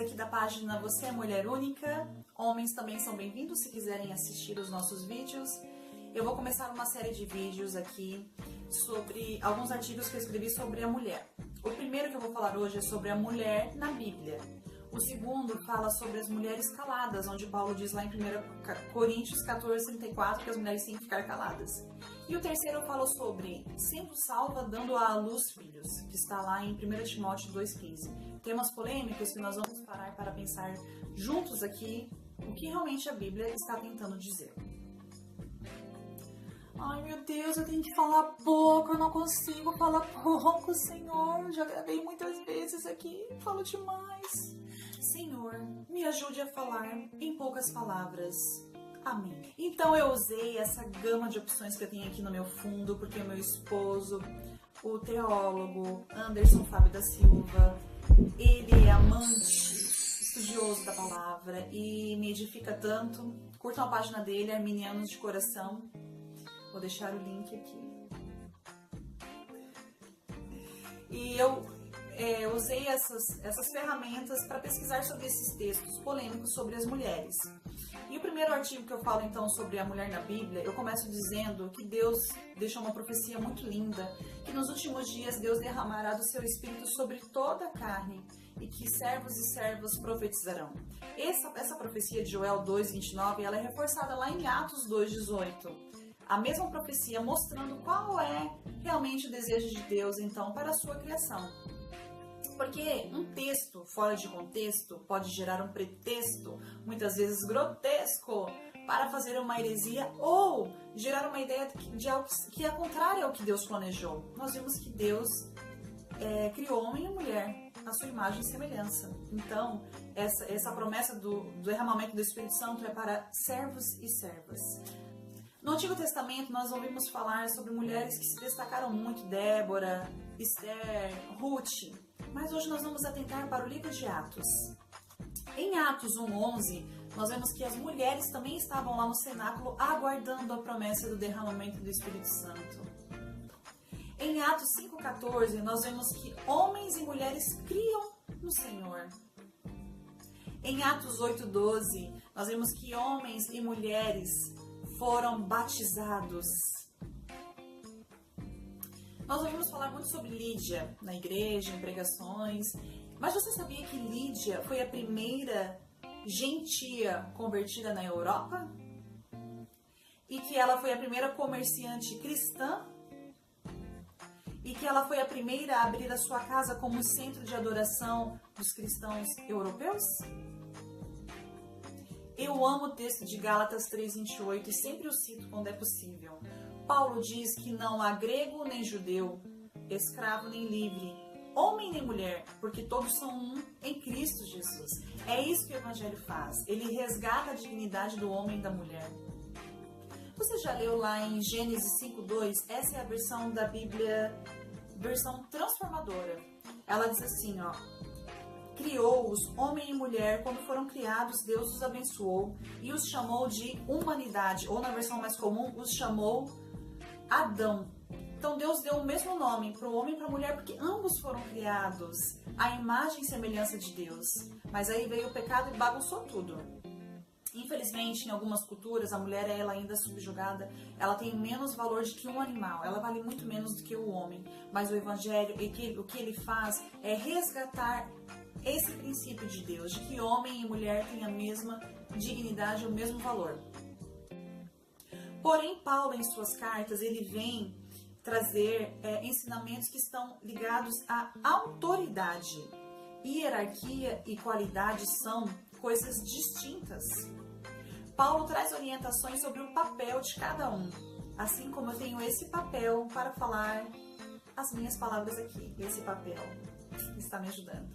aqui da página Você é Mulher Única. Homens também são bem-vindos se quiserem assistir os nossos vídeos. Eu vou começar uma série de vídeos aqui sobre alguns artigos que eu escrevi sobre a mulher. O primeiro que eu vou falar hoje é sobre a mulher na Bíblia. O segundo fala sobre as mulheres caladas, onde Paulo diz lá em 1 Coríntios 14:34 que as mulheres têm que ficar caladas. E o terceiro eu falo sobre sendo salva dando à luz filhos, que está lá em 1 Timóteo 2,15. Temas polêmicos que nós vamos parar para pensar juntos aqui o que realmente a Bíblia está tentando dizer. Ai meu Deus, eu tenho que falar pouco, eu não consigo falar pouco, Senhor. Já gravei muitas vezes aqui, falo demais. Senhor, me ajude a falar em poucas palavras. Amém. Então eu usei essa gama de opções que eu tenho aqui no meu fundo, porque o meu esposo, o teólogo Anderson Fábio da Silva, ele é amante, estudioso da palavra e me edifica tanto. Curtam a página dele, Arminianos de Coração. Vou deixar o link aqui. E eu usei essas ferramentas para pesquisar sobre esses textos polêmicos sobre as mulheres. E o primeiro artigo que eu falo então sobre a mulher na Bíblia, eu começo dizendo que Deus deixou uma profecia muito linda, que nos últimos dias Deus derramará do seu Espírito sobre toda a carne e que servos e servas profetizarão. Essa profecia de Joel 2:29, ela é reforçada lá em Atos 2:18. A mesma profecia mostrando qual é realmente o desejo de Deus então para a sua criação. Porque um texto fora de contexto pode gerar um pretexto, muitas vezes grotesco, para fazer uma heresia ou gerar uma ideia de algo que é contrário ao que Deus planejou. Nós vimos que Deus criou homem e mulher à sua imagem e semelhança. Então, essa promessa do derramamento do Espírito Santo é para servos e servas. No Antigo Testamento, nós ouvimos falar sobre mulheres que se destacaram muito, Débora, Esther, Ruth. Mas hoje nós vamos atentar para o livro de Atos. Em Atos 1:11, nós vemos que as mulheres também estavam lá no cenáculo aguardando a promessa do derramamento do Espírito Santo. Em Atos 5:14, nós vemos que homens e mulheres criam no Senhor. Em Atos 8:12, nós vemos que homens e mulheres foram batizados. Nós ouvimos falar muito sobre Lídia na igreja, em pregações, mas você sabia que Lídia foi a primeira gentia convertida na Europa? E que ela foi a primeira comerciante cristã? E que ela foi a primeira a abrir a sua casa como centro de adoração dos cristãos europeus? Eu amo o texto de Gálatas 3:28 e sempre o cito quando é possível. Paulo diz que não há grego nem judeu, escravo nem livre, homem nem mulher, porque todos são um em Cristo Jesus. É isso que o Evangelho faz. Ele resgata a dignidade do homem e da mulher. Você já leu lá em Gênesis 5:2? Essa é a versão da Bíblia, versão transformadora. Ela diz assim, ó: criou-os, homem e mulher, quando foram criados, Deus os abençoou e os chamou de humanidade, ou na versão mais comum, os chamou Adão. Então Deus deu o mesmo nome para o homem e para a mulher, porque ambos foram criados à imagem e semelhança de Deus. Mas aí veio o pecado e bagunçou tudo. Infelizmente, em algumas culturas, a mulher ela ainda é subjugada, ela tem menos valor do que um animal, ela vale muito menos do que o homem. Mas o Evangelho, o que ele faz é resgatar esse princípio de Deus, de que homem e mulher têm a mesma dignidade, o mesmo valor. Porém, Paulo, em suas cartas, ele vem trazer ensinamentos que estão ligados à autoridade. Hierarquia e qualidade são coisas distintas. Paulo traz orientações sobre o papel de cada um, assim como eu tenho esse papel para falar as minhas palavras aqui. Esse papel está me ajudando.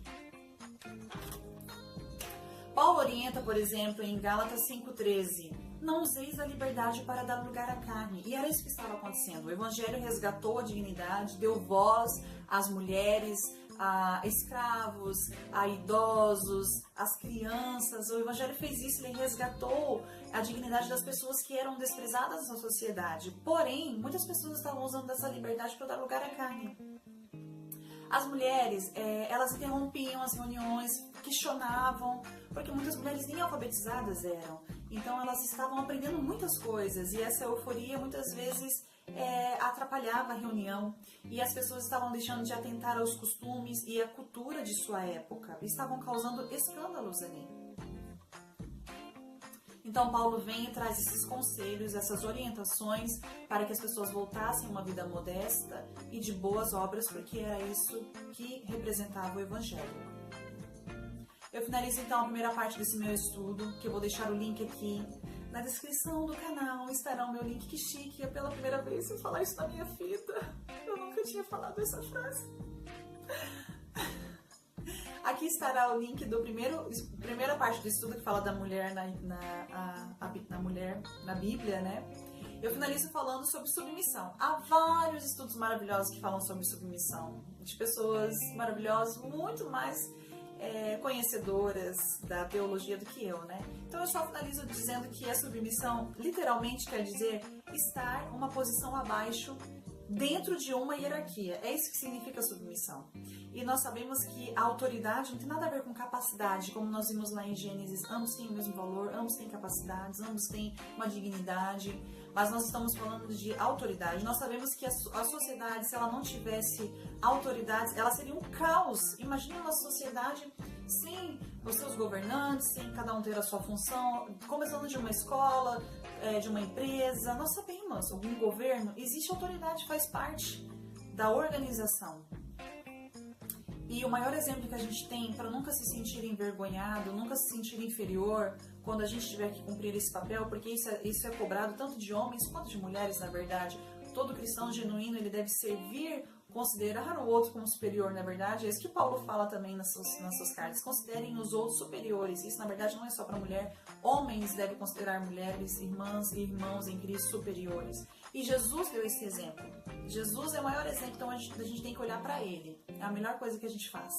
Paulo orienta, por exemplo, em Gálatas 5:13, não useis a liberdade para dar lugar à carne. E era isso que estava acontecendo. O Evangelho resgatou a dignidade, deu voz às mulheres, a escravos, a idosos, às crianças. O Evangelho fez isso, ele resgatou a dignidade das pessoas que eram desprezadas na sociedade. Porém, muitas pessoas estavam usando dessa liberdade para dar lugar à carne. As mulheres, elas interrompiam as reuniões, questionavam, porque muitas mulheres nem alfabetizadas eram. Então elas estavam aprendendo muitas coisas e essa euforia muitas vezes atrapalhava a reunião e as pessoas estavam deixando de atentar aos costumes e à cultura de sua época. Estavam causando escândalos ali. Então Paulo vem e traz esses conselhos, essas orientações para que as pessoas voltassem a uma vida modesta e de boas obras, porque era isso que representava o Evangelho. Eu finalizo então a primeira parte desse meu estudo, que eu vou deixar o link aqui. Na descrição do canal estará o meu link. Que chique, é pela primeira vez eu falar isso na minha vida. Eu nunca tinha falado essa frase. Aqui estará o link do primeira parte do estudo que fala da mulher mulher na Bíblia, né? Eu finalizo falando sobre submissão. Há vários estudos maravilhosos que falam sobre submissão, de pessoas maravilhosas, muito mais conhecedoras da teologia do que eu, né? Então eu só finalizo dizendo que a submissão literalmente quer dizer estar uma posição abaixo dentro de uma hierarquia. É isso que significa submissão. E nós sabemos que a autoridade não tem nada a ver com capacidade, como nós vimos lá em Gênesis. Ambos têm o mesmo valor, ambos têm capacidades, ambos têm uma dignidade, mas nós estamos falando de autoridade. Nós sabemos que a sociedade, se ela não tivesse autoridades, ela seria um caos. Imagina uma sociedade sem os seus governantes, sem cada um ter a sua função, começando de uma escola, de uma empresa. Nós sabemos, algum governo, existe autoridade, faz parte da organização. E o maior exemplo que a gente tem para nunca se sentir envergonhado, nunca se sentir inferior quando a gente tiver que cumprir esse papel, porque isso é cobrado tanto de homens quanto de mulheres, na verdade. Todo cristão genuíno, ele deve servir, considerar o outro como superior, na verdade. É isso que Paulo fala também nas suas cartas. Considerem os outros superiores. Isso, na verdade, não é só para mulher. Homens devem considerar mulheres, irmãs e irmãos em Cristo superiores. E Jesus deu esse exemplo. Jesus é o maior exemplo, então a gente tem que olhar para ele. É a melhor coisa que a gente faz.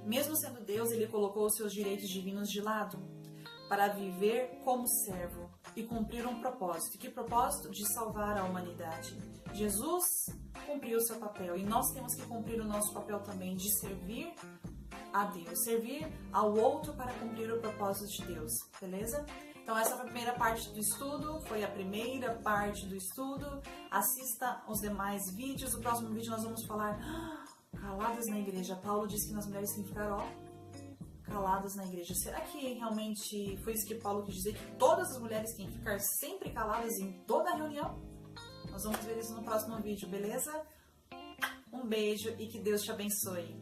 Mesmo sendo Deus, ele colocou os seus direitos divinos de lado para viver como servo e cumprir um propósito. Que propósito? De salvar a humanidade. Jesus cumpriu o seu papel e nós temos que cumprir o nosso papel também de servir a Deus, servir ao outro para cumprir o propósito de Deus, beleza? Então essa foi a primeira parte do estudo, foi a primeira parte do estudo. Assista os demais vídeos. No próximo vídeo nós vamos falar caladas na igreja. Paulo diz que as mulheres têm que ficar, caladas na igreja. Será que realmente foi isso que Paulo quis dizer, que todas as mulheres têm que ficar sempre caladas em toda a reunião? Nós vamos ver isso no próximo vídeo, beleza? Um beijo e que Deus te abençoe.